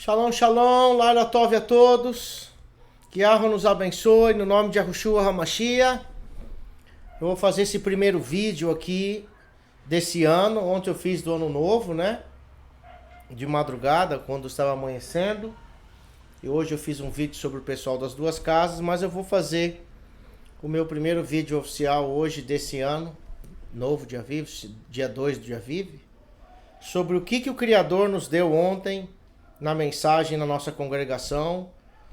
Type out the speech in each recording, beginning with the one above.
Shalom, shalom, Laila Tov a todos. Que Yahweh nos abençoe, no nome de Yahushua HaMashiach. Eu vou fazer esse primeiro vídeo aqui desse ano. Ontem eu fiz do ano novo, né? De madrugada, quando estava amanhecendo. E hoje eu fiz um vídeo sobre o pessoal das duas casas, mas eu vou fazer o meu primeiro vídeo oficial hoje desse ano, novo de Aviv, dia 2 de Aviv, sobre o que o Criador nos deu ontem na mensagem na nossa congregação,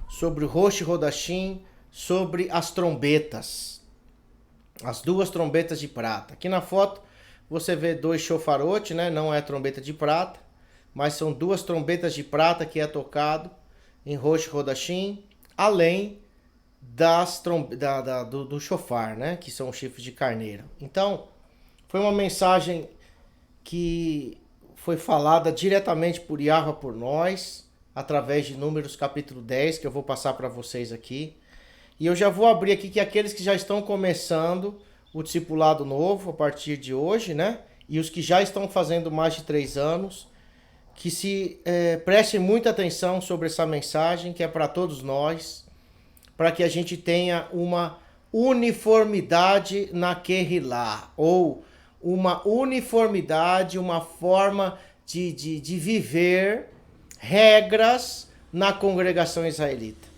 sobre o Rosh Hodashim, sobre as trombetas, as duas trombetas de prata. Aqui na foto você vê dois shofarote, né? Não é trombeta de prata, mas são duas trombetas de prata que é tocado em Rosh Hodashim, além do shofar, né? Que são os chifres de carneiro. Então, foi uma mensagem que foi falada diretamente por Yahweh por nós, através de Números capítulo 10, que eu vou passar para vocês aqui. E eu já vou abrir aqui que aqueles que já estão começando o discipulado novo a partir de hoje, né? E os que já estão fazendo mais de 3 anos, que se prestem muita atenção sobre essa mensagem, que é para todos nós, para que a gente tenha uma uniformidade na Kehillah, ou uma uniformidade, uma forma de viver regras na congregação israelita.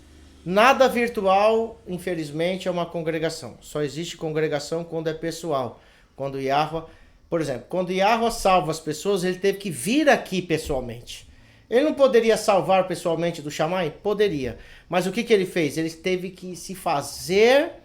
Nada virtual, infelizmente, é uma congregação. Só existe congregação quando é pessoal. Quando Yahweh, por exemplo, quando Yahweh salva as pessoas, ele teve que vir aqui pessoalmente. Ele não poderia salvar pessoalmente do Shammai? Poderia. Mas o que ele fez? Ele teve que se fazer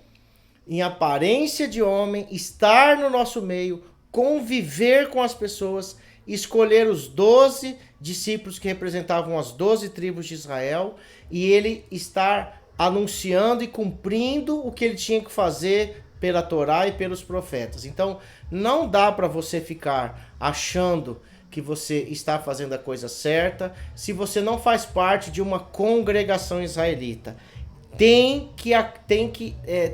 em aparência de homem, estar no nosso meio, conviver com as pessoas, escolher os 12 discípulos que representavam as 12 tribos de Israel e ele estar anunciando e cumprindo o que ele tinha que fazer pela Torá e pelos profetas. Então, não dá para você ficar achando que você está fazendo a coisa certa se você não faz parte de uma congregação israelita. Tem que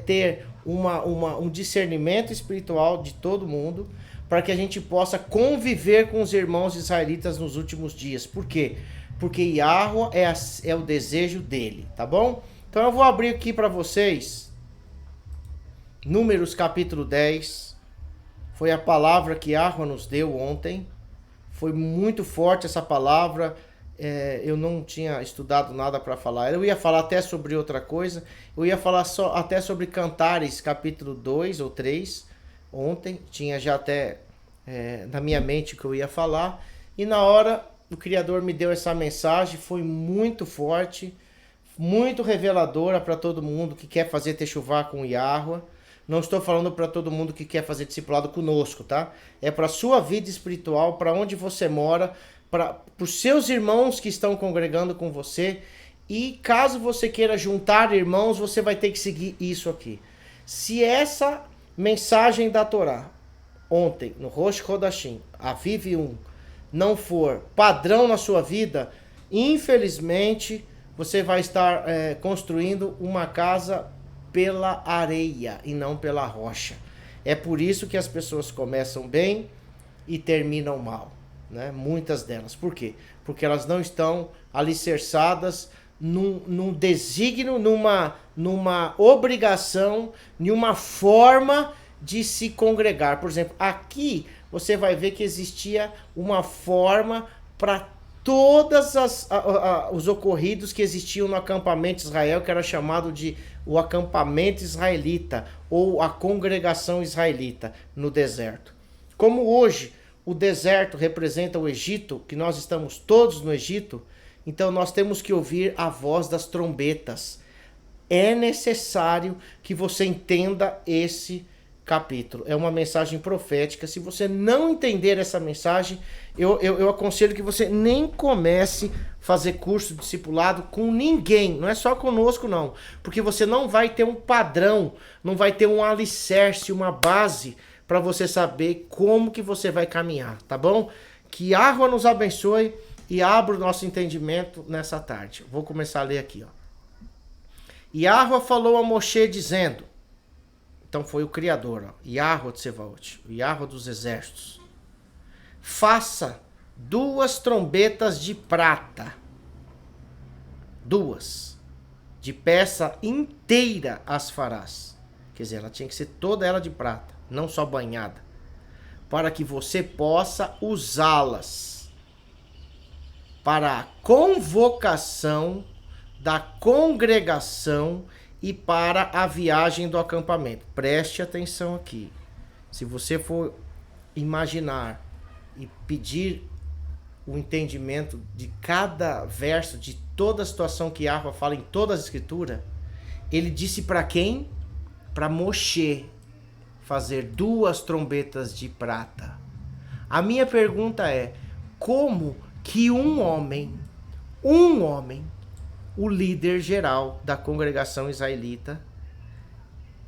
ter um discernimento espiritual de todo mundo para que a gente possa conviver com os irmãos israelitas nos últimos dias. Por quê? Porque Yahweh é o desejo dele, tá bom? Então eu vou abrir aqui para vocês Números capítulo 10. Foi a palavra que Yahweh nos deu ontem. Foi muito forte essa palavra. Eu não tinha estudado nada para falar. Eu ia falar até sobre outra coisa. Eu ia falar até sobre Cantares, capítulo 2 ou 3. Ontem tinha já até na minha mente o que eu ia falar. E na hora o Criador me deu essa mensagem. Foi muito forte, muito reveladora para todo mundo que quer fazer techuvá com Yahweh. Não estou falando para todo mundo que quer fazer discipulado conosco, tá? É para a sua vida espiritual, para onde você mora, para os seus irmãos que estão congregando com você. E caso você queira juntar irmãos, você vai ter que seguir isso aqui. Se essa mensagem da Torá, ontem, no Rosh Hodashim, Aviv 1, não for padrão na sua vida, infelizmente, você vai estar construindo uma casa pela areia e não pela rocha. É por isso que as pessoas começam bem e terminam mal, né? Muitas delas. Por quê? Porque elas não estão alicerçadas num desígnio, numa obrigação, numa forma de se congregar. Por exemplo, aqui você vai ver que existia uma forma para todos os ocorridos que existiam no acampamento de Israel, que era chamado de o acampamento israelita ou a congregação israelita no deserto. Como hoje o deserto representa o Egito, que nós estamos todos no Egito, então nós temos que ouvir a voz das trombetas. É necessário que você entenda esse capítulo. É uma mensagem profética. Se você não entender essa mensagem, eu aconselho que você nem comece a fazer curso de discipulado com ninguém. Não é só conosco, não. Porque você não vai ter um padrão, não vai ter um alicerce, uma base para você saber como que você vai caminhar, tá bom? Que Yahweh nos abençoe e abra o nosso entendimento nessa tarde. Vou começar a ler aqui, ó. Yahweh falou a Moshe dizendo, então foi o Criador, ó, Yahweh Tsevaot, o Yahweh dos exércitos. Faça 2 trombetas de prata 2. De peça inteira as farás. Quer dizer, ela tinha que ser toda ela de prata, não só banhada, para que você possa usá-las para a convocação da congregação e para a viagem do acampamento. Preste atenção aqui. Se você for imaginar e pedir o entendimento de cada verso, de toda a situação que Yahweh fala em toda a escritura, ele disse para quem? Para Moshe fazer 2 trombetas de prata. A minha pergunta é, como que um homem, o líder geral da congregação israelita,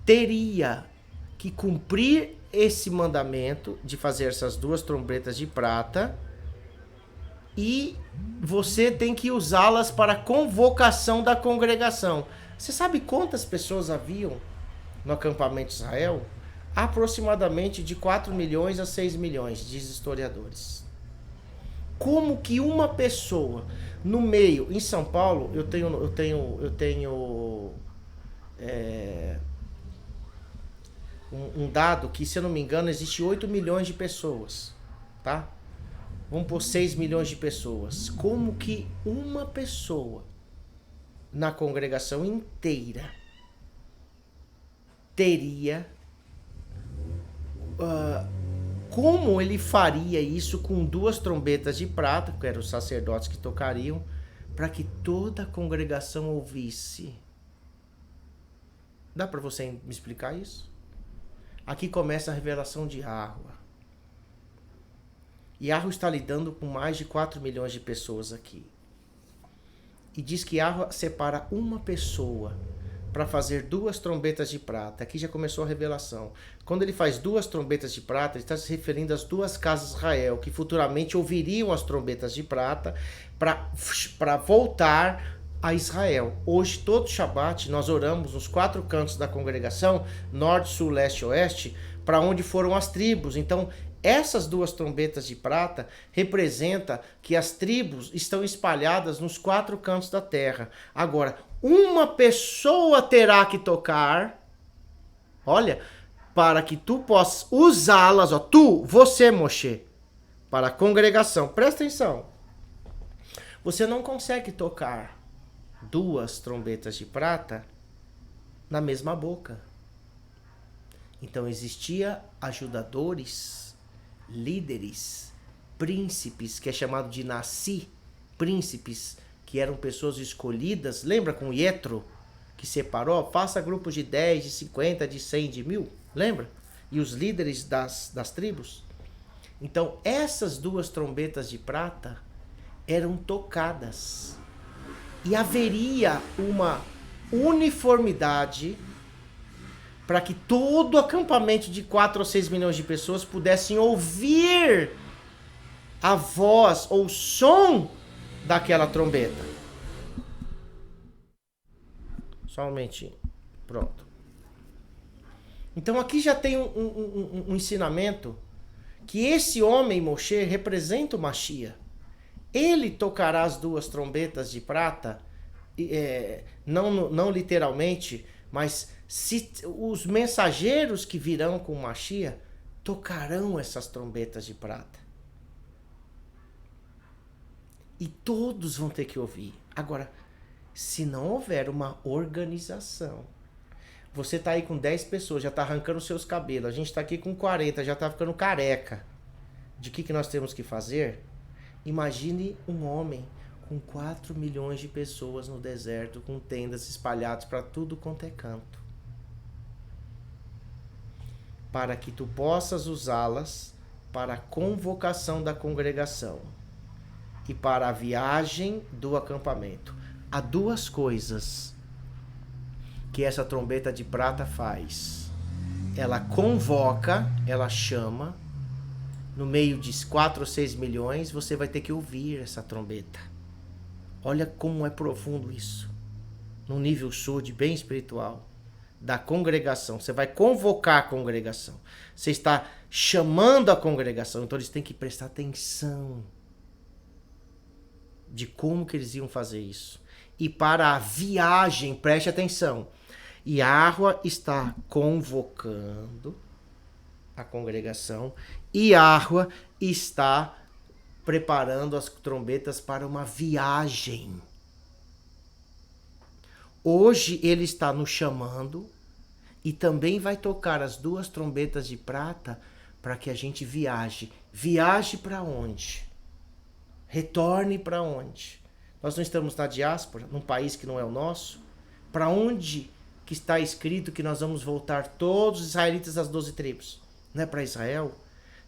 teria que cumprir esse mandamento de fazer essas 2 trombetas de prata e você tem que usá-las para a convocação da congregação? Você sabe quantas pessoas haviam no acampamento de Israel? Aproximadamente de 4 milhões a 6 milhões, diz historiadores. Como que uma pessoa no meio, em São Paulo, eu tenho um dado que, se eu não me engano, existe 8 milhões de pessoas, tá? Vamos por 6 milhões de pessoas. Como que uma pessoa na congregação inteira teria... como ele faria isso com 2 trombetas de prata, que eram os sacerdotes que tocariam, para que toda a congregação ouvisse? Dá para você me explicar isso? Aqui começa a revelação de Yahweh. Yahweh está lidando com mais de 4 milhões de pessoas aqui. E diz que Yahweh separa uma pessoa para fazer 2 trombetas de prata. Aqui já começou a revelação. Quando ele faz 2 trombetas de prata, ele está se referindo às 2 casas de Israel, que futuramente ouviriam as trombetas de prata para voltar a Israel. Hoje, todo Shabat, nós oramos nos 4 cantos da congregação, norte, sul, leste e oeste, para onde foram as tribos. Então, essas 2 trombetas de prata representam que as tribos estão espalhadas nos 4 cantos da terra. Agora, uma pessoa terá que tocar, olha, para que tu possas usá-las, ó, você, Moshe, para a congregação. Presta atenção. Você não consegue tocar 2 trombetas de prata na mesma boca. Então existia ajudadores, líderes, príncipes, que é chamado de Nassi, príncipes, que eram pessoas escolhidas. Lembra com Yetro, que separou? Faça grupos de 10, de 50, de 100, de 1000. Lembra? E os líderes das tribos. Então essas 2 trombetas de prata eram tocadas. E haveria uma uniformidade para que todo o acampamento de 4 ou 6 milhões de pessoas pudessem ouvir a voz ou o som daquela trombeta. Só um momentinho. Pronto. Então aqui já tem um ensinamento que esse homem, Moshe, representa o Mashiach. Ele tocará as 2 trombetas de prata, não literalmente, mas os mensageiros que virão com o Mashiach tocarão essas trombetas de prata. E todos vão ter que ouvir. Agora, se não houver uma organização, você tá aí com 10 pessoas, já tá arrancando seus cabelos, a gente tá aqui com 40, já tá ficando careca. De que nós temos que fazer? Imagine um homem com 4 milhões de pessoas no deserto, com tendas espalhadas para tudo quanto é canto. Para que tu possas usá-las para a convocação da congregação e para a viagem do acampamento. Há 2 coisas que essa trombeta de prata faz. Ela convoca, ela chama. No meio de 4 ou 6 milhões, você vai ter que ouvir essa trombeta. Olha como é profundo isso. Num nível sud, bem espiritual, da congregação. Você vai convocar a congregação. Você está chamando a congregação. Então eles têm que prestar atenção. de como que eles iam fazer isso. E para a viagem, preste atenção, Yahweh está convocando a congregação e Yahweh está preparando as trombetas para uma viagem. Hoje ele está nos chamando e também vai tocar as 2 trombetas de prata para que a gente viaje. Viaje para onde? Retorne para onde? Nós não estamos na diáspora, num país que não é o nosso? Para onde que está escrito que nós vamos voltar todos os israelitas das 12 tribos? Não é para Israel?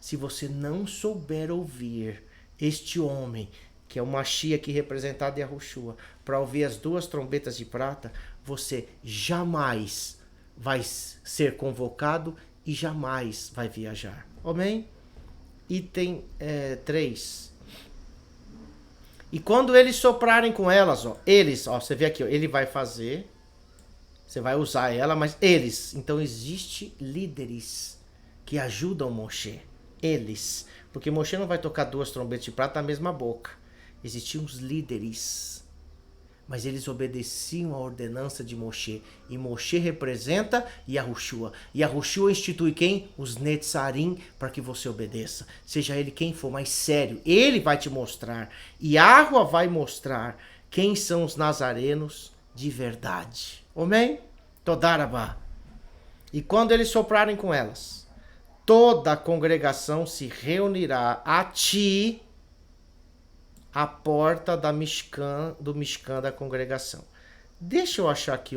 Se você não souber ouvir este homem, que é o Mashiach representado em Yahushua, para ouvir as 2 trombetas de prata, você jamais vai ser convocado e jamais vai viajar. Amém? Item 3. E quando eles soprarem com elas, você vê aqui, ele vai fazer, você vai usar ela, mas eles. Então existe líderes que ajudam Moshe. Eles. Porque Moshe não vai tocar 2 trombetas de prata na mesma boca. Existiam os líderes. Mas eles obedeciam a ordenança de Moshe. E Moshe representa Yahushua. Yahushua institui quem? Os Netzarim, para que você obedeça. Seja ele quem for, mas sério, ele vai te mostrar. Yahua vai mostrar quem são os nazarenos de verdade. Amém? Todarabá. E quando eles soprarem com elas, toda a congregação se reunirá a ti, a porta do Mishkan da congregação. Deixa eu achar aqui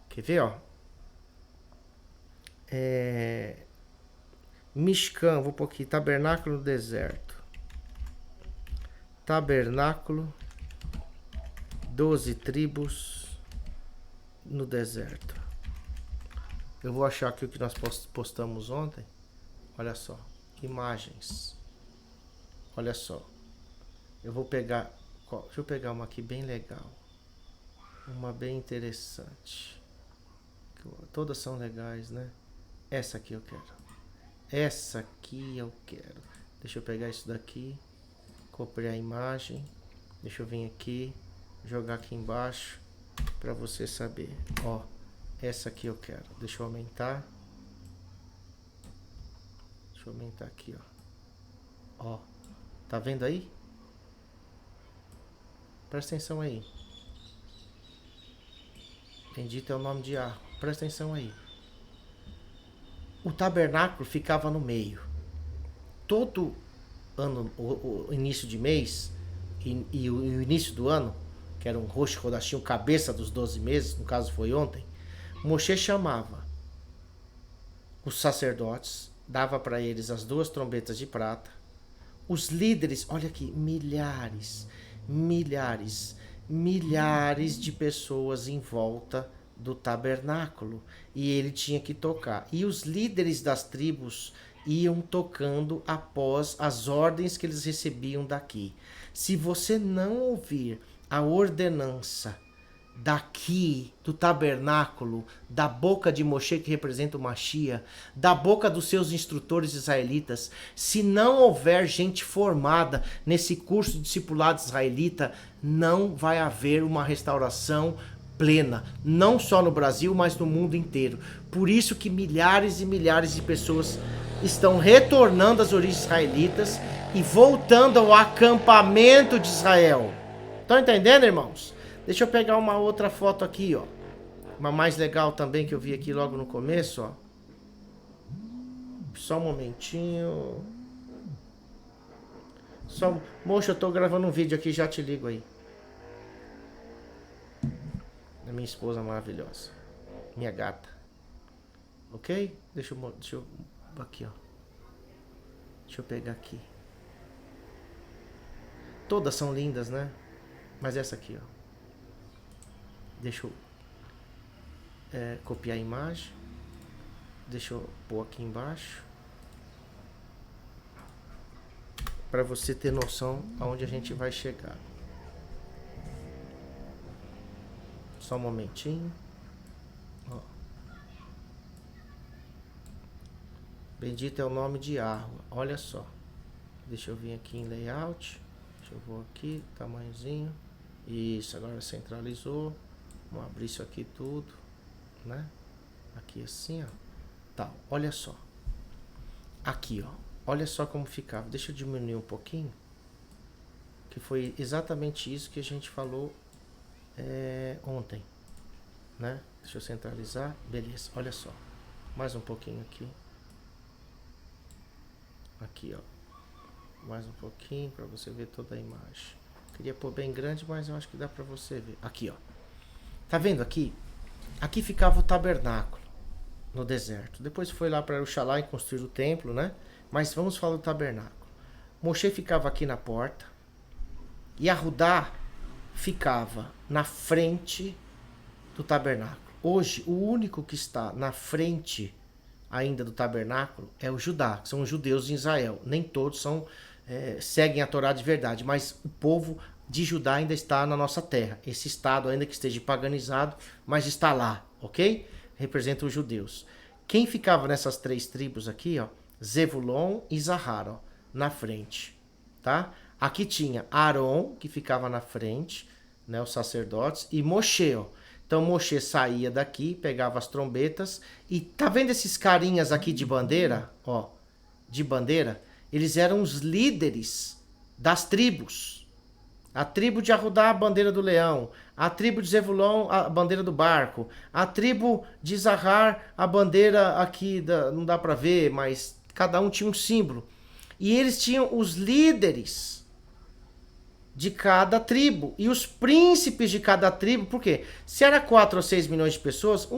quer ver, ó? Mishkan, vou pôr aqui, tabernáculo no deserto. Tabernáculo, 12 tribos no deserto. Eu vou achar aqui o que nós postamos ontem. Olha só, imagens. Olha só. Eu vou pegar, deixa eu pegar uma aqui bem legal. Uma bem interessante. Todas são legais, né? Essa aqui eu quero. Essa aqui eu quero. Deixa eu pegar isso daqui. Copiar a imagem. Deixa eu vir aqui. Jogar aqui embaixo. Pra você saber. Ó, essa aqui eu quero. Deixa eu aumentar. Deixa eu aumentar aqui, ó. Ó, tá vendo aí? Presta atenção aí. Bendito é o nome de Yahweh. Presta atenção aí. O tabernáculo ficava no meio. Todo ano, o início de mês e o início do ano, que era um Rosh Hodashim, cabeça dos 12 meses, no caso foi ontem, Moshe chamava os sacerdotes, dava para eles as 2 trombetas de prata. Os líderes, olha aqui, milhares de pessoas em volta do tabernáculo. E ele tinha que tocar. E os líderes das tribos iam tocando após as ordens que eles recebiam daqui. Se você não ouvir a ordenança daqui, do tabernáculo, da boca de Moshe, que representa o Mashiach, da boca dos seus instrutores israelitas, se não houver gente formada nesse curso de discipulado israelita, não vai haver uma restauração plena, não só no Brasil, mas no mundo inteiro. Por isso que milhares e milhares de pessoas estão retornando às origens israelitas e voltando ao acampamento de Israel. Estão entendendo, irmãos? Deixa eu pegar uma outra foto aqui, ó. Uma mais legal também que eu vi aqui logo no começo, ó. Só um momentinho. Moxa, eu tô gravando um vídeo aqui, já te ligo aí. Da minha esposa maravilhosa. Minha gata. Ok? Deixa eu aqui, ó. Deixa eu pegar aqui. Todas são lindas, né? Mas essa aqui, ó. Deixa eu copiar a imagem. Deixa eu pôr aqui embaixo. Para você ter noção aonde a gente vai chegar. Só um momentinho. Ó. Bendito é o nome de Yahweh. Olha só. Deixa eu vir aqui em layout. Deixa eu vou aqui, tamanhozinho. Isso, agora centralizou. Vamos abrir isso aqui tudo, né? Aqui assim, ó. Tá, olha só. Aqui, ó. Olha só como ficava. Deixa eu diminuir um pouquinho. Que foi exatamente isso que a gente falou ontem, né? Deixa eu centralizar. Beleza, olha só. Mais um pouquinho aqui. Aqui, ó. Mais um pouquinho para você ver toda a imagem. Queria pôr bem grande, mas eu acho que dá para você ver. Aqui, ó. Tá vendo aqui? Aqui ficava o tabernáculo no deserto. Depois foi lá para Jerusalém e construir o templo, né? Mas vamos falar do tabernáculo. Moshe ficava aqui na porta e Arudá ficava na frente do tabernáculo. Hoje, o único que está na frente ainda do tabernáculo é o Judá, que são os judeus de Israel. Nem todos seguem a Torá de verdade, mas o povo de Judá ainda está na nossa terra. Esse estado, ainda que esteja paganizado, mas está lá, ok? Representa os judeus. Quem ficava nessas três tribos aqui, ó, Zevulon e Zahar, ó, na frente, tá? Aqui tinha Aron, que ficava na frente, né, os sacerdotes, e Moshe, ó. Então Moshe saía daqui, pegava as trombetas, e tá vendo esses carinhas aqui de bandeira, ó, de bandeira? Eles eram os líderes das tribos. A tribo de Arudá, a bandeira do leão. A tribo de Zevulon, a bandeira do barco. A tribo de Zahar, a bandeira aqui, não dá para ver, mas cada um tinha um símbolo. E eles tinham os líderes de cada tribo. E os príncipes de cada tribo. Por quê? Se era 4 ou 6 milhões de pessoas,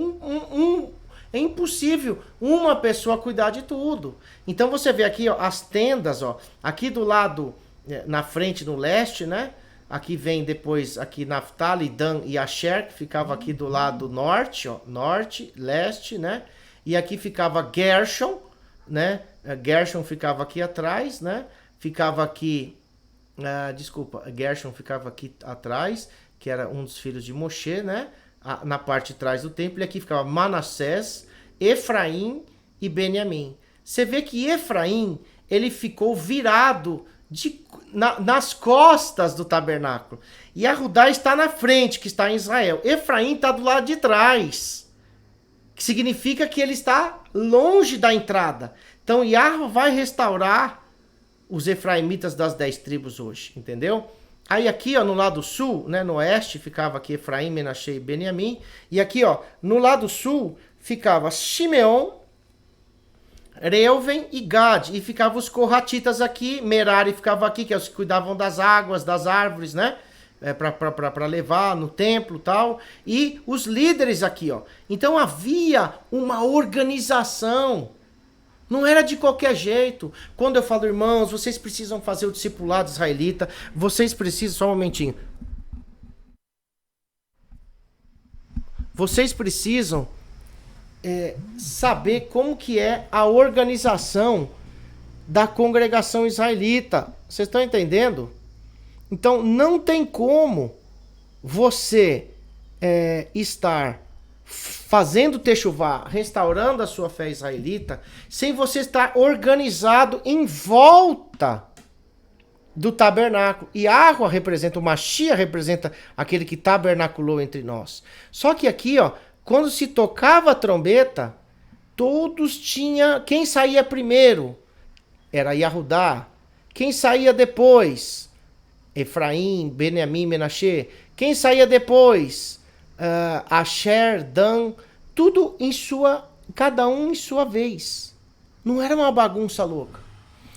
é impossível uma pessoa cuidar de tudo. Então você vê aqui, ó, as tendas, ó, aqui do lado, na frente, no leste, né? Aqui vem depois, aqui Naftali, Dan e Asher, que ficava aqui do lado norte, ó, norte, leste, né? E aqui ficava Gershon, né? Gershon ficava aqui atrás, né? Ficava aqui, Gershon ficava aqui atrás, que era um dos filhos de Moshe, né? Na parte de trás do templo. E aqui ficava Manassés, Efraim e Benjamim. Você vê que Efraim, ele ficou virado nas costas do tabernáculo. E Arudá está na frente, que está em Israel. Efraim está do lado de trás, que significa que ele está longe da entrada. Então Yahweh vai restaurar os efraimitas das 10 tribos hoje, entendeu? Aí aqui, ó, no lado sul, né, no oeste, ficava aqui Efraim, Menaché e Benjamim. E aqui, ó, no lado sul, ficava Shimeon, Reuven e Gad, e ficavam os corratitas aqui, Merari ficava aqui, que é os que cuidavam das águas, das árvores, né? Para levar no templo e tal. E os líderes aqui, ó. Então havia uma organização. Não era de qualquer jeito. Quando eu falo, irmãos, vocês precisam fazer o discipulado israelita, vocês precisam, só um momentinho. Vocês precisam saber como que é a organização da congregação israelita. Vocês estão entendendo? Então não tem como você estar fazendo techuvá, restaurando a sua fé israelita, sem você estar organizado em volta do tabernáculo. E Yahweh representa, o Mashiach representa aquele que tabernaculou entre nós. Só que aqui, ó, quando se tocava a trombeta, todos tinham... Quem saía primeiro era Yahudá. Quem saía depois? Efraim, Benjamim, Menaché. Quem saía depois? Asher, Dan. Tudo em cada um em sua vez. Não era uma bagunça louca.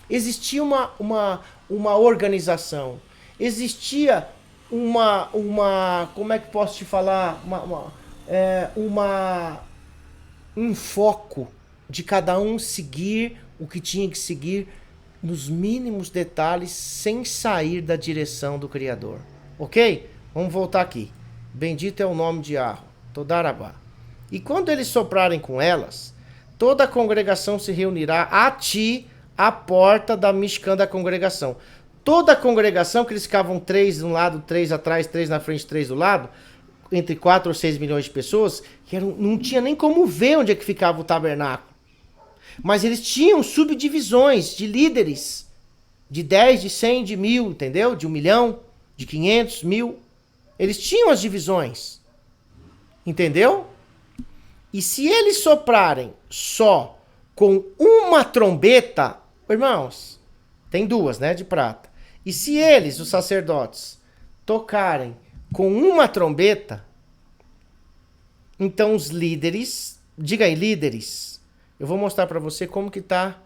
Existia uma organização. Existia como é que posso te falar? Um foco de cada um seguir o que tinha que seguir nos mínimos detalhes, sem sair da direção do Criador. Ok? Vamos voltar aqui. Bendito é o nome de Yahweh. Todarabá. E quando eles soprarem com elas, toda a congregação se reunirá a ti, à porta da Mishkan da congregação. Toda a congregação, que eles ficavam 3 de um lado, 3 atrás, 3 na frente, 3 do lado, entre 4 ou 6 milhões de pessoas, não tinha nem como ver onde é que ficava o tabernáculo. Mas eles tinham subdivisões de líderes. De 10, de 100, de 1000, entendeu? De 1 milhão, de 500, 1000. Eles tinham as divisões. Entendeu? E se eles soprarem só com uma trombeta, irmãos, tem duas, né, de prata. E se eles, os sacerdotes, tocarem com uma trombeta, então os líderes, diga aí, líderes, eu vou mostrar para você como que tá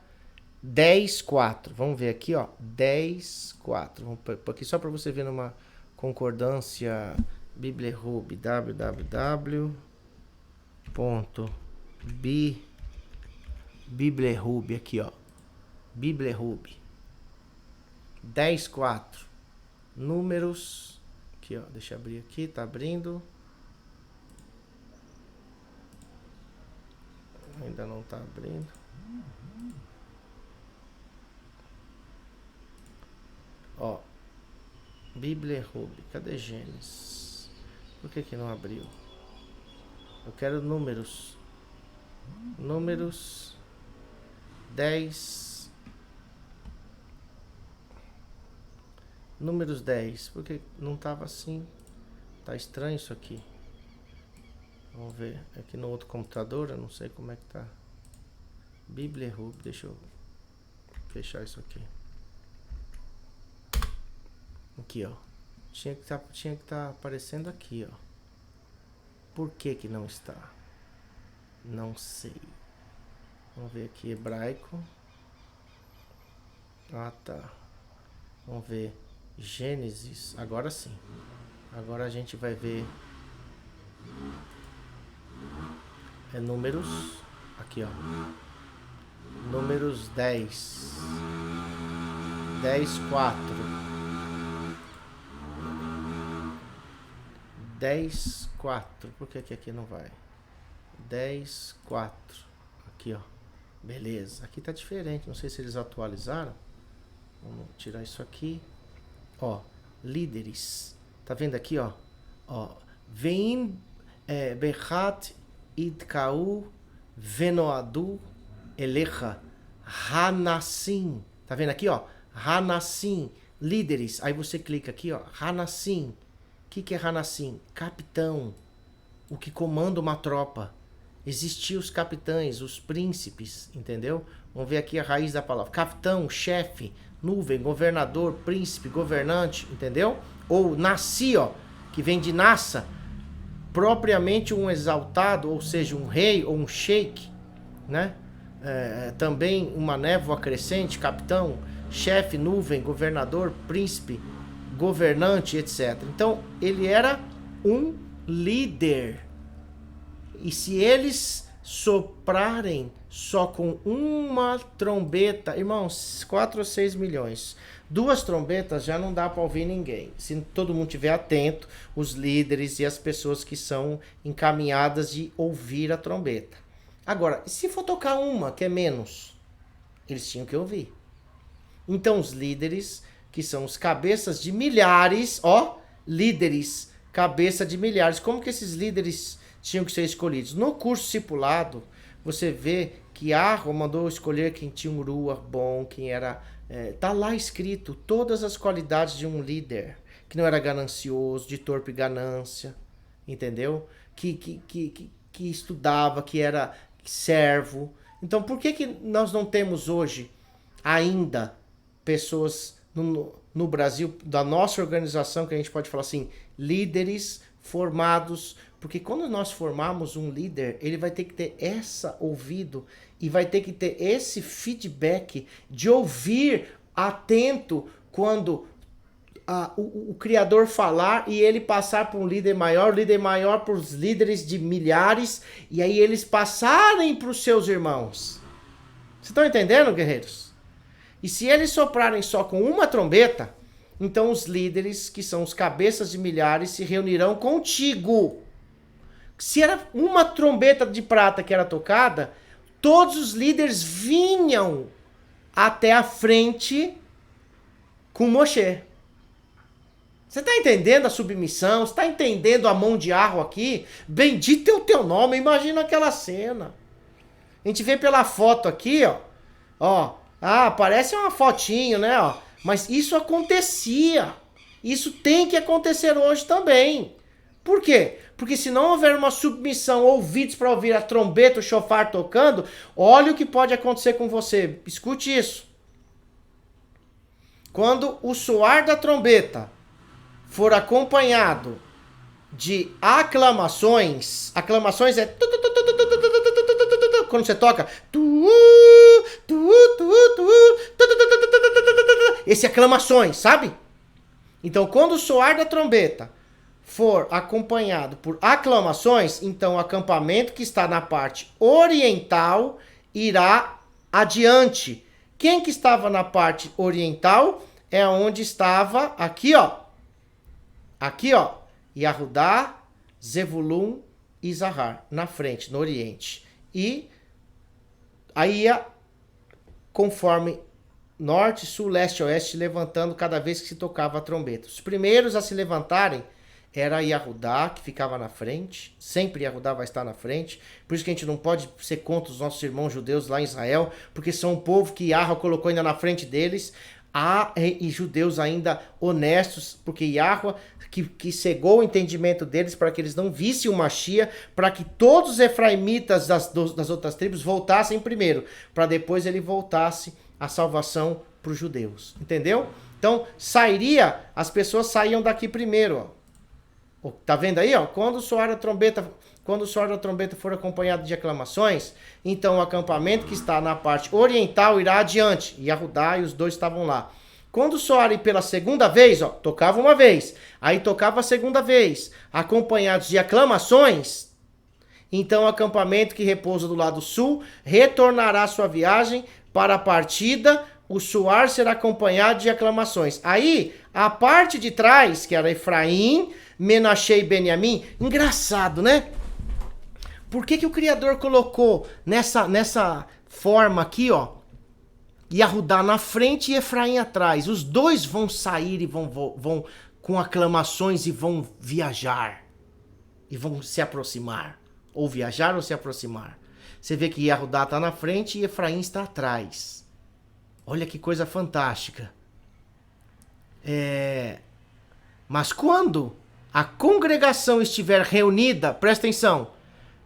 10:4. Vamos ver aqui, ó, 10:4. Vamos pôr aqui só para você ver numa concordância Biblerhub, www.biblerhub aqui, ó. Biblerhub. 10:4. Números. Aqui, ó. Deixa eu abrir aqui. Tá abrindo. Ainda não tá abrindo. Ó. Biblerhub. Cadê Gênesis? Por que não abriu? Eu quero números. Números 10. Números 10. Porque não estava assim. Tá estranho isso aqui. Vamos ver. Aqui no outro computador, eu não sei como é que tá. Biblerhub. Deixa eu fechar isso aqui. Aqui, ó. Tinha que tá aparecendo aqui, ó. Por que não está? Não sei. Vamos ver aqui, hebraico. Ah, tá. Vamos ver. Gênesis. Agora sim. Agora a gente vai ver. É números. Aqui, ó. Números 10. 10:4. 10:4. Por que aqui não vai? 10:4. Aqui, ó. Beleza. Aqui tá diferente. Não sei se eles atualizaram. Vamos tirar isso aqui. Ó. Líderes. Tá vendo aqui, ó? Ó. Veim Bechat Idkau Venoadu Elecha Hanassim. Tá vendo aqui, ó? Hanassim. Líderes. Aí você clica aqui, ó. Hanassim. O que é Hanassim? Capitão. O que comanda uma tropa. Existiam os capitães, os príncipes, entendeu? Vamos ver aqui a raiz da palavra. Capitão, chefe, nuvem, governador, príncipe, governante, entendeu? Ou nasci, ó, que vem de nassa, propriamente um exaltado, ou seja, um rei ou um sheik, né? Também uma névoa crescente, capitão, chefe, nuvem, governador, príncipe, governante, etc. Então, ele era um líder. E se eles soprarem só com uma trombeta, irmãos, 4 ou 6 milhões. 2 trombetas já não dá para ouvir ninguém. Se todo mundo estiver atento, os líderes e as pessoas que são encaminhadas de ouvir a trombeta. Agora, e se for tocar uma, que é menos? Eles tinham que ouvir. Então, os líderes, que são os cabeças de milhares, ó, líderes, cabeça de milhares. Como que esses líderes tinham que ser escolhidos? No curso discipulado, você vê que Arro mandou escolher quem tinha um ruach bom, quem era... tá lá escrito todas as qualidades de um líder, que não era ganancioso, de torpe ganância, entendeu? Que estudava, que era servo. Então, por que nós não temos hoje ainda pessoas no Brasil, da nossa organização, que a gente pode falar assim, líderes formados? Porque quando nós formamos um líder, ele vai ter que ter esse ouvido e vai ter que ter esse feedback de ouvir atento quando o Criador falar e ele passar para um líder maior, o líder maior para os líderes de milhares, e aí eles passarem para os seus irmãos. Vocês estão entendendo, guerreiros? E se eles soprarem só com uma trombeta, então os líderes, que são os cabeças de milhares, se reunirão contigo. Se era uma trombeta de prata que era tocada, todos os líderes vinham até a frente com Moshe. Você está entendendo a submissão? Você está entendendo a mão de Arro aqui? Bendito é o teu nome. Imagina aquela cena. A gente vê pela foto aqui, ó. Ó, parece uma fotinho, né, ó. Mas isso acontecia. Isso tem que acontecer hoje também. Por quê? Porque se não houver uma submissão, ouvidos para ouvir a trombeta, o chofar tocando, olha o que pode acontecer com você. Escute isso. Quando o soar da trombeta for acompanhado de aclamações é quando você toca esse aclamações, sabe? Então, quando o soar da trombeta for acompanhado por aclamações, então o acampamento que está na parte oriental irá adiante. Quem que estava na parte oriental é onde estava aqui, ó. Aqui, ó. Yahudá, Zevulun e Zahar, na frente, no oriente. E aí ia conforme norte, sul, leste, oeste, levantando cada vez que se tocava a trombeta. Os primeiros a se levantarem era Yahudá, que ficava na frente. Sempre Yahudá vai estar na frente. Por isso que a gente não pode ser contra os nossos irmãos judeus lá em Israel, porque são um povo que Yahweh colocou ainda na frente deles. E judeus ainda honestos, porque Yahweh que cegou o entendimento deles para que eles não vissem o Mashiach, para que todos os efraimitas das outras tribos voltassem primeiro, para depois ele voltasse a salvação para os judeus. Entendeu? Então, as pessoas saíam daqui primeiro, ó. Tá vendo aí, ó? Quando o soar da trombeta for acompanhado de aclamações, então o acampamento que está na parte oriental irá adiante. E Yahudá e os dois estavam lá. Quando soarem pela segunda vez, ó, tocava uma vez, aí tocava a segunda vez, acompanhados de aclamações, então o acampamento que repousa do lado sul retornará à sua viagem para a partida. O soar será acompanhado de aclamações. Aí, a parte de trás, que era Efraim, Menashe e Benjamim, engraçado, né? Por que o Criador colocou nessa forma aqui, ó, Yahudá na frente e Efraim atrás? Os dois vão sair e vão com aclamações e vão viajar. E vão se aproximar. Ou viajar ou se aproximar. Você vê que Yahudá está na frente e Efraim está atrás. Olha que coisa fantástica. Mas quando a congregação estiver reunida, presta atenção.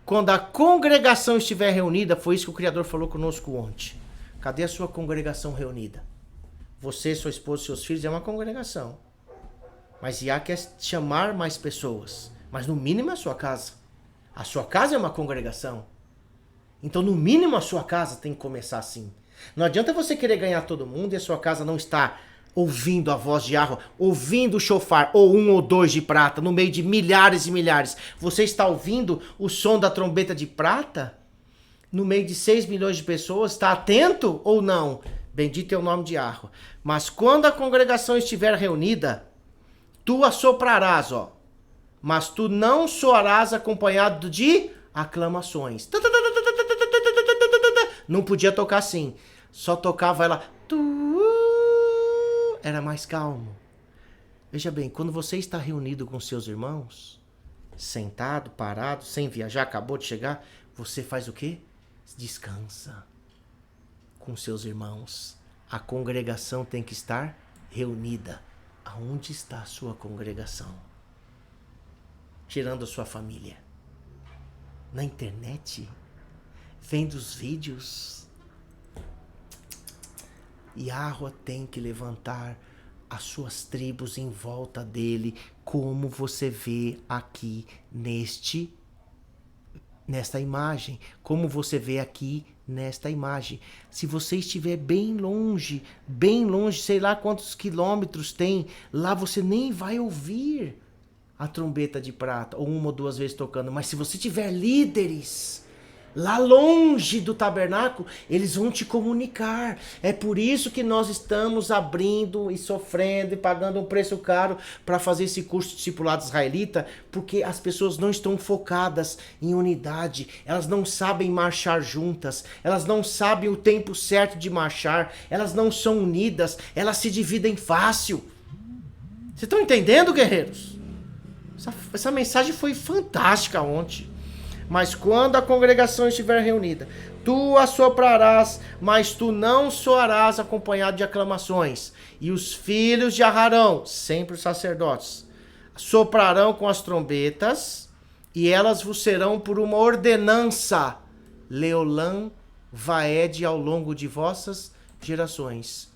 Quando a congregação estiver reunida, foi isso que o Criador falou conosco ontem. Cadê a sua congregação reunida? Você, sua esposa e seus filhos é uma congregação. Mas Yah quer chamar mais pessoas. Mas no mínimo a sua casa. A sua casa é uma congregação. Então no mínimo a sua casa tem que começar assim. Não adianta você querer ganhar todo mundo e a sua casa não está ouvindo a voz de Yahweh, ouvindo o shofar, ou 1 ou 2 de prata, no meio de milhares e milhares. Você está ouvindo o som da trombeta de prata? No meio de 6 milhões de pessoas, está atento ou não? Bendito é o nome de Yahweh. Mas quando a congregação estiver reunida, tu assoprarás, ó. Mas tu não soarás acompanhado de aclamações. Não podia tocar assim. Só tocava ela. Era mais calmo. Veja bem, quando você está reunido com seus irmãos, sentado, parado, sem viajar, acabou de chegar, você faz o quê? Descansa com seus irmãos. A congregação tem que estar reunida. Aonde está a sua congregação? Tirando a sua família. Na internet? Vendo os vídeos? Yahweh tem que levantar as suas tribos em volta dele, como você vê aqui nesta imagem, como você vê aqui nesta imagem. Se você estiver bem longe, sei lá quantos quilômetros tem, lá você nem vai ouvir a trombeta de prata, ou 1 ou 2 vezes tocando, mas se você tiver líderes lá longe do tabernáculo, eles vão te comunicar. É por isso que nós estamos abrindo e sofrendo e pagando um preço caro para fazer esse curso de discipulado israelita, porque as pessoas não estão focadas em unidade, elas não sabem marchar juntas, elas não sabem o tempo certo de marchar, elas não são unidas, elas se dividem fácil. Vocês estão entendendo, guerreiros? Essa mensagem foi fantástica ontem. Mas quando a congregação estiver reunida, tu assoprarás, mas tu não soarás acompanhado de aclamações. E os filhos de Aharão, sempre os sacerdotes, soprarão com as trombetas, e elas vos serão por uma ordenança, Leolã vaed ao longo de vossas gerações.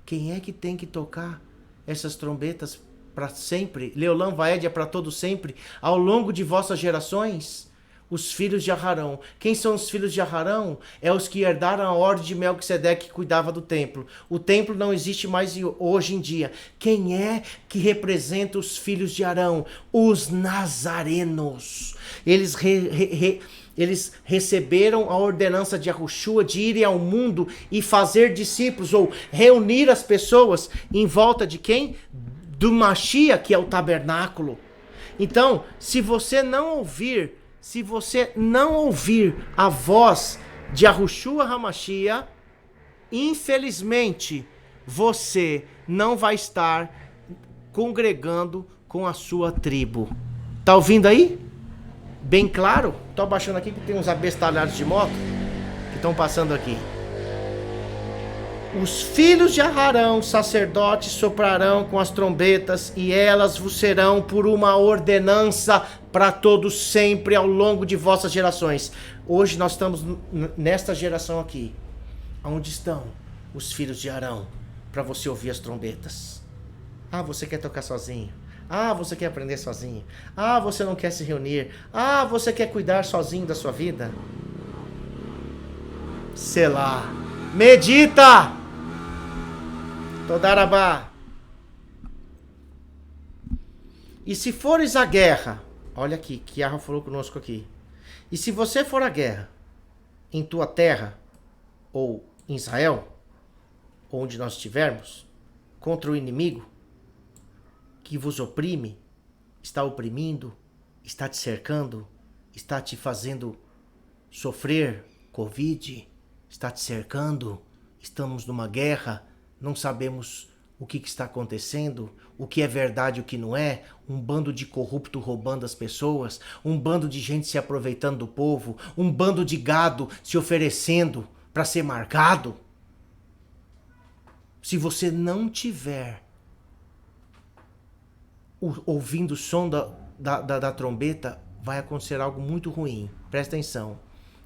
Quem é que tem que tocar essas trombetas para sempre? Leolã vaed é para todo sempre, ao longo de vossas gerações. Os filhos de Aharão. Quem são os filhos de Aharão? É os que herdaram a ordem de Melquisedeque, que cuidava do templo. O templo não existe mais hoje em dia. Quem é que representa os filhos de Arão? Os nazarenos. Eles receberam a ordenança de Yahushua de irem ao mundo e fazer discípulos, ou reunir as pessoas em volta de quem? Do Mashiach, que é o tabernáculo. Então, se você não ouvir a voz de Yahushua HaMashiach, infelizmente, você não vai estar congregando com a sua tribo. Tá ouvindo aí? Bem claro? Tô abaixando aqui que tem uns abestalhados de moto que estão passando aqui. Os filhos de Aharão, sacerdotes, soprarão com as trombetas, e elas vos serão por uma ordenança para todos sempre ao longo de vossas gerações. Hoje nós estamos nesta geração aqui, onde estão os filhos de Arão, para você ouvir as trombetas. Ah, você quer tocar sozinho? Ah, você quer aprender sozinho? Ah, você não quer se reunir? Ah, você quer cuidar sozinho da sua vida? Selá. Medita! Todarabá. E se fores à guerra, olha aqui, que Yahweh falou conosco aqui. E se você for à guerra em tua terra, ou em Israel, onde nós estivermos, contra o inimigo que vos oprime, está oprimindo, está te cercando, está te fazendo sofrer Covid, está te cercando, estamos numa guerra, não sabemos o que está acontecendo, o que é verdade e o que não é, um bando de corrupto roubando as pessoas, um bando de gente se aproveitando do povo, um bando de gado se oferecendo para ser marcado. Se você não tiver ouvindo o som da trombeta, vai acontecer algo muito ruim. Presta atenção.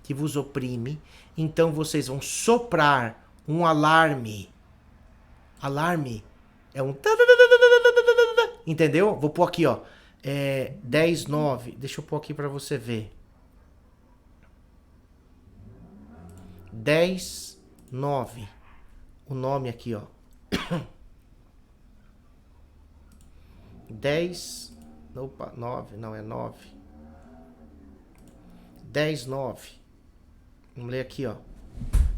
Que vos oprime, então vocês vão soprar um alarme. Alarme é um... Entendeu? Vou pôr aqui, ó. 10:9. Deixa eu pôr aqui pra você ver. 10:9. O nome aqui, ó. 10... Opa, 9. Não, é 9. 10:9. Vamos ler aqui, ó.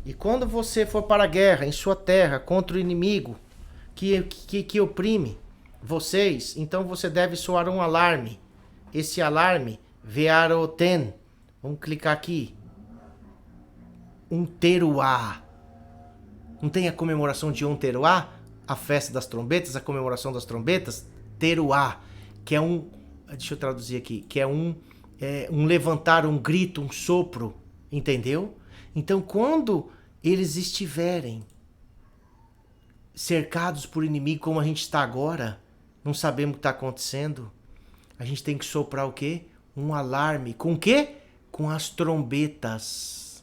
E quando você for para a guerra em sua terra contra o inimigo que oprime vocês, então você deve soar um alarme. Esse alarme, Vearoten, vamos clicar aqui. Um teruá. Não tem a comemoração de um teruá? A festa das trombetas, a comemoração das trombetas? Teruá, que é um... Deixa eu traduzir aqui. Que é um levantar, um grito, um sopro. Entendeu? Então, quando eles estiverem cercados por inimigo, como a gente está agora, não sabemos o que está acontecendo, a gente tem que soprar o quê? Um alarme. Com o quê? Com as trombetas.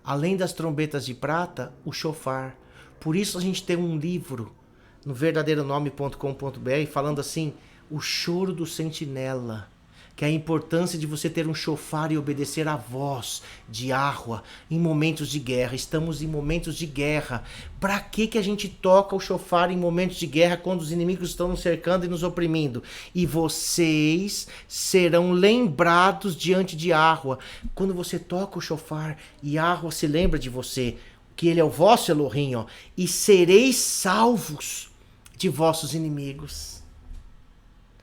Além das trombetas de prata, o shofar. Por isso a gente tem um livro no verdadeironome.com.br falando assim, o choro do sentinela. Que é a importância de você ter um shofar e obedecer à voz de Yahweh em momentos de guerra. Estamos em momentos de guerra. Para que a gente toca o shofar em momentos de guerra quando os inimigos estão nos cercando e nos oprimindo? E vocês serão lembrados diante de Yahweh. Quando você toca o shofar, Yahweh se lembra de você, que ele é o vosso Elohim, ó, e sereis salvos de vossos inimigos.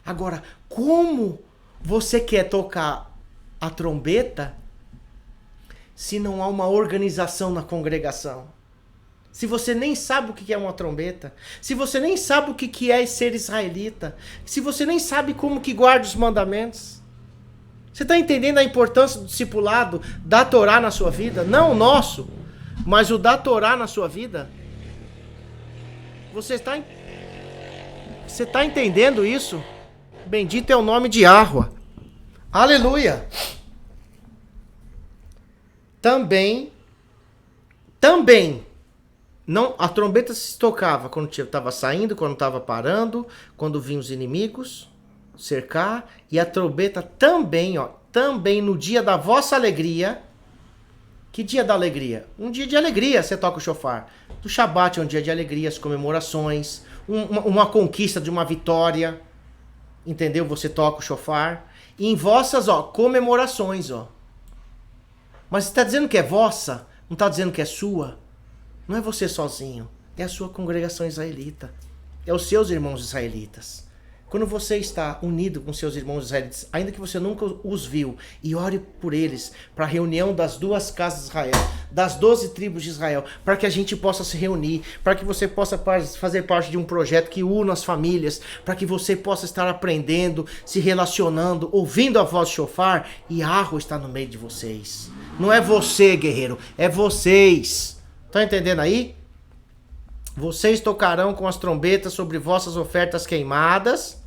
Agora, como você quer tocar a trombeta se não há uma organização na congregação? Se você nem sabe o que é uma trombeta, se você nem sabe o que é ser israelita, se você nem sabe como que guarda os mandamentos, Você está entendendo a importância do discipulado da Torá na sua vida? Não o nosso, mas o da Torá na sua vida? Você está entendendo isso? Bendito é o nome de Yahweh. Aleluia! Também, não, a trombeta se tocava quando estava saindo, quando estava parando, quando vinham os inimigos cercar, e a trombeta também, também no dia da vossa alegria. Que dia da alegria? Um dia de alegria você toca o shofar. Do Shabat é um dia de alegria, as comemorações, uma conquista de uma vitória, entendeu? Você toca o shofar. E em vossas, comemorações, Mas você está dizendo que é vossa, não está dizendo que é sua. Não é você sozinho, é a sua congregação israelita, é os seus irmãos israelitas. Quando você está unido com seus irmãos israelitas, ainda que você nunca os viu, e ore por eles, para a reunião das 2 casas de Israel, das 12 tribos de Israel, para que a gente possa se reunir, para que você possa fazer parte de um projeto que una as famílias, para que você possa estar aprendendo, se relacionando, ouvindo a voz do shofar, e Yahweh está no meio de vocês. Não é você, guerreiro, é vocês. Tá entendendo aí? Vocês tocarão com as trombetas sobre vossas ofertas queimadas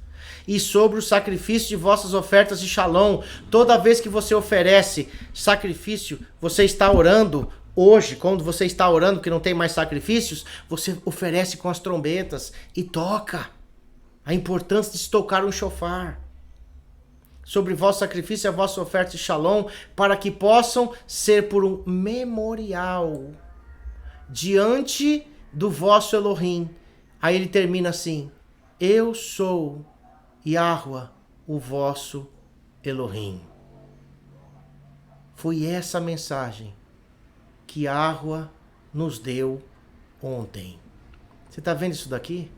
e sobre o sacrifício de vossas ofertas de shalom. Toda vez que você oferece sacrifício, você está orando. Hoje, quando você está orando que não tem mais sacrifícios, você oferece com as trombetas e toca. A importância de se tocar um shofar. Sobre vosso sacrifício e a vossa oferta de shalom, para que possam ser por um memorial diante do vosso Elohim. Aí ele termina assim: eu sou Yahweh, o vosso Elohim. Foi essa mensagem que Yahweh nos deu ontem. Você está vendo isso daqui?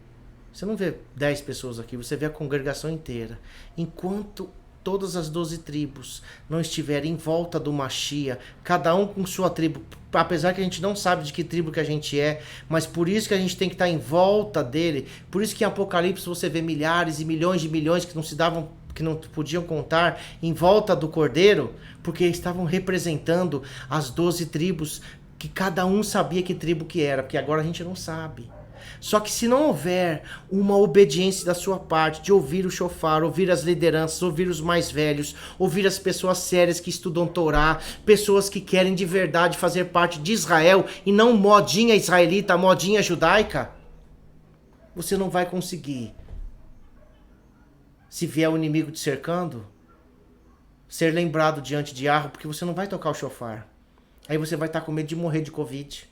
Você não vê 10 pessoas aqui, você vê a congregação inteira. Enquanto todas as 12 tribos não estiverem em volta do Mashiach, cada um com sua tribo, apesar que a gente não sabe de que tribo que a gente é, mas por isso que a gente tem que estar em volta dele. Por isso que em Apocalipse você vê milhares e milhões de milhões que não podiam contar em volta do Cordeiro, porque estavam representando as 12 tribos, que cada um sabia que tribo que era, porque agora a gente não sabe. Só que se não houver uma obediência da sua parte, de ouvir o shofar, ouvir as lideranças, ouvir os mais velhos, ouvir as pessoas sérias que estudam Torá, pessoas que querem de verdade fazer parte de Israel e não modinha israelita, modinha judaica, você não vai conseguir. Se vier o inimigo te cercando, ser lembrado diante de Yahweh, porque você não vai tocar o shofar. Aí você vai estar com medo de morrer de Covid,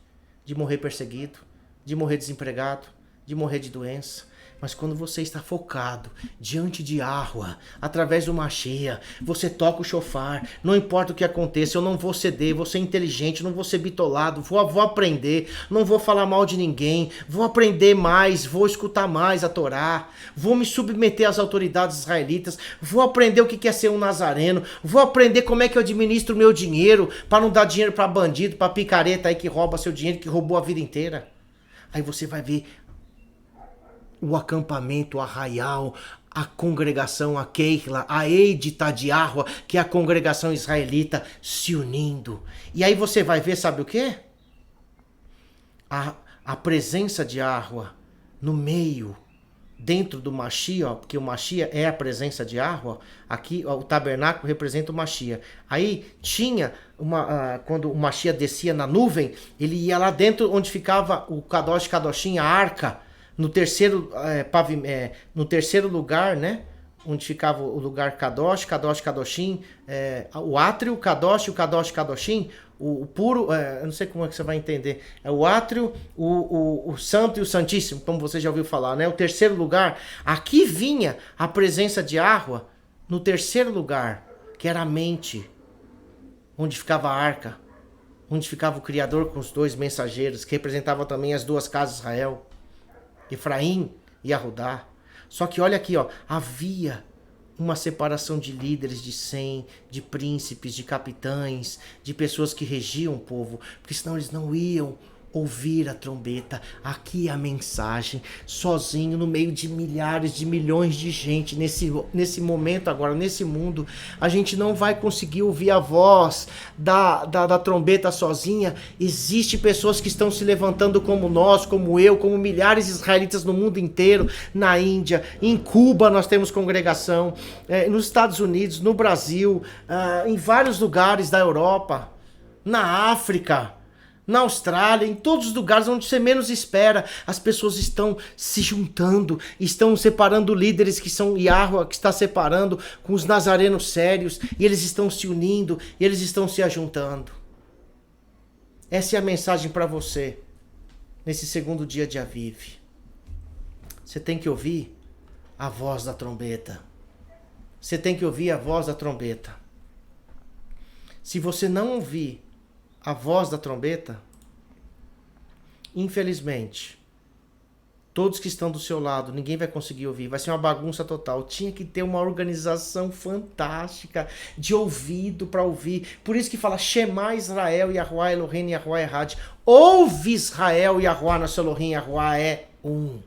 de morrer perseguido, de morrer desempregado, de morrer de doença. Mas quando você está focado diante de Yahweh, através do Mashiach, você toca o shofar, não importa o que aconteça, eu não vou ceder, vou ser inteligente, não vou ser bitolado, vou aprender, não vou falar mal de ninguém, vou aprender mais, vou escutar mais a Torá, vou me submeter às autoridades israelitas, vou aprender o que é ser um nazareno, vou aprender como é que eu administro o meu dinheiro, para não dar dinheiro para bandido, para picareta aí que rouba seu dinheiro, que roubou a vida inteira. Aí você vai ver o acampamento, o arraial, a congregação, a Keila, a Eidita de Yahweh, que é a congregação israelita, se unindo. E aí você vai ver, sabe o quê? A presença de Yahweh no meio, dentro do Mashiach, porque o Mashiach é a presença de Yahweh. Aqui o tabernáculo representa o Mashiach. Aí tinha quando o Mashiach descia na nuvem, ele ia lá dentro onde ficava o Kadosh Kadoshim, a arca, no terceiro lugar, né? Onde ficava o lugar Kadosh Kadoshim, o átrio Kadosh, o Kadosh Kadoshim, o puro, eu não sei como é que você vai entender, é o átrio, o santo e o santíssimo, como você já ouviu falar, né? O terceiro lugar, aqui vinha a presença de Yahweh no terceiro lugar, que era a mente, onde ficava a arca, onde ficava o Criador com os 2 mensageiros, que representavam também as 2 casas de Israel, Efraim e Arudá. Só que olha aqui, havia uma separação de líderes, de 100, de príncipes, de capitães, de pessoas que regiam o povo, porque senão eles não iam ouvir a trombeta. Aqui é a mensagem, sozinho no meio de milhares, de milhões de gente, nesse momento agora, nesse mundo, a gente não vai conseguir ouvir a voz da trombeta sozinha. Existem pessoas que estão se levantando como nós, como eu, como milhares de israelitas no mundo inteiro, na Índia, em Cuba nós temos congregação, nos Estados Unidos, no Brasil, em vários lugares da Europa, na África, na Austrália, em todos os lugares onde você menos espera, as pessoas estão se juntando, estão separando líderes que são Yahweh, que está separando com os nazarenos sérios, e eles estão se unindo, e eles estão se ajuntando. Essa é a mensagem para você, nesse segundo dia de Aviv. Você tem que ouvir a voz da trombeta. Você tem que ouvir a voz da trombeta. Se você não ouvir a voz da trombeta, infelizmente, todos que estão do seu lado, ninguém vai conseguir ouvir, vai ser uma bagunça total. Tinha que ter uma organização fantástica de ouvido para ouvir. Por isso que fala Shema Israel, Yahuwah Elohim, Yahuwah Erad. Ouve Israel, Yahuwah nosso Elohim, Yahuwah é um.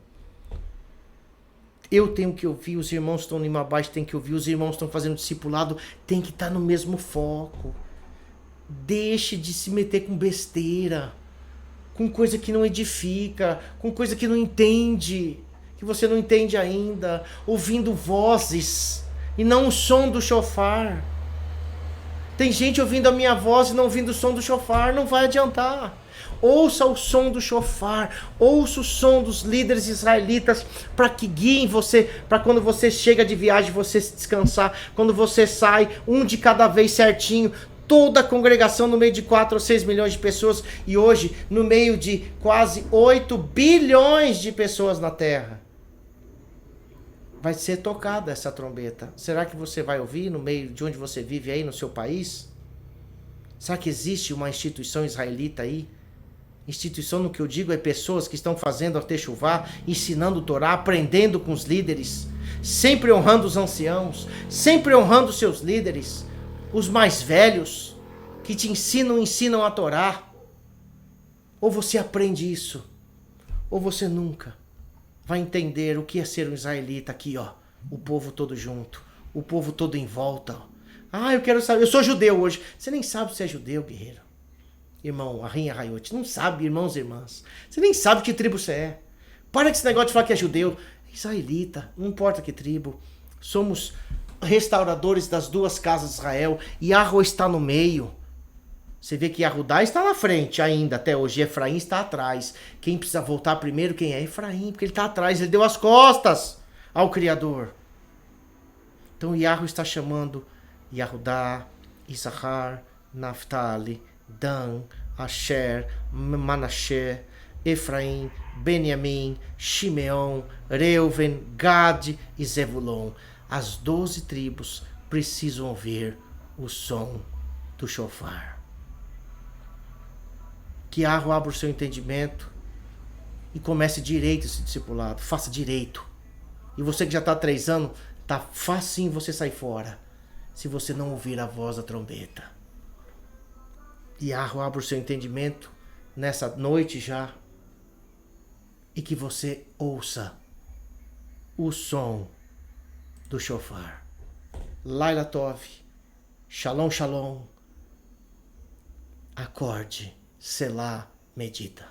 Eu tenho que ouvir, os irmãos estão ali abaixo, tem que ouvir, os irmãos estão fazendo discipulado, tem que estar no mesmo foco. Deixe de se meter com besteira, com coisa que não edifica, com coisa que não entende, que você não entende ainda, ouvindo vozes e não o som do shofar. Tem gente ouvindo a minha voz e não ouvindo o som do shofar, não vai adiantar. Ouça o som do shofar, ouça o som dos líderes israelitas para que guiem você, para quando você chega de viagem você se descansar, quando você sai, um de cada vez certinho, toda a congregação no meio de 4 ou 6 milhões de pessoas e hoje no meio de quase 8 bilhões de pessoas na Terra. Vai ser tocada essa trombeta. Será que você vai ouvir no meio de onde você vive aí no seu país? Será que existe uma instituição israelita aí? Instituição, no que eu digo, é pessoas que estão fazendo a techuvá, ensinando o Torá, aprendendo com os líderes, sempre honrando os anciãos, sempre honrando os seus líderes, os mais velhos, que te ensinam a Torá. Ou você aprende isso, ou você nunca vai entender o que é ser um israelita aqui, ó. O povo todo junto, o povo todo em volta. Ó. Ah, eu quero saber, eu sou judeu hoje. Você nem sabe se é judeu, guerreiro. Irmão, Arrinha Raiot, não sabe, irmãos e irmãs. Você nem sabe que tribo você é. Para com esse negócio de falar que é judeu. É israelita, não importa que tribo. Somos restauradores das duas casas de Israel. Yahweh está no meio. Você vê que Yahudá está na frente ainda, até hoje. Efraim está atrás. Quem precisa voltar primeiro, quem é? Efraim, porque ele está atrás. Ele deu as costas ao Criador. Então Yahweh está chamando Yahudá, Issachar, Naphtali, Dan, Asher, Manasseh, Efraim, Benjamim, Shimeão, Reuven, Gad e Zebulon. As 12 tribos precisam ouvir o som do shofar. Que Yahweh abra o seu entendimento e comece direito esse discipulado. Faça direito. E você que já está há 3 anos, tá facinho você sair fora, se você não ouvir a voz da trombeta. Yahweh abra o seu entendimento nessa noite já e que você ouça o som do shofar. Laila Tov, Shalom Shalom, acorde, Selá, medita.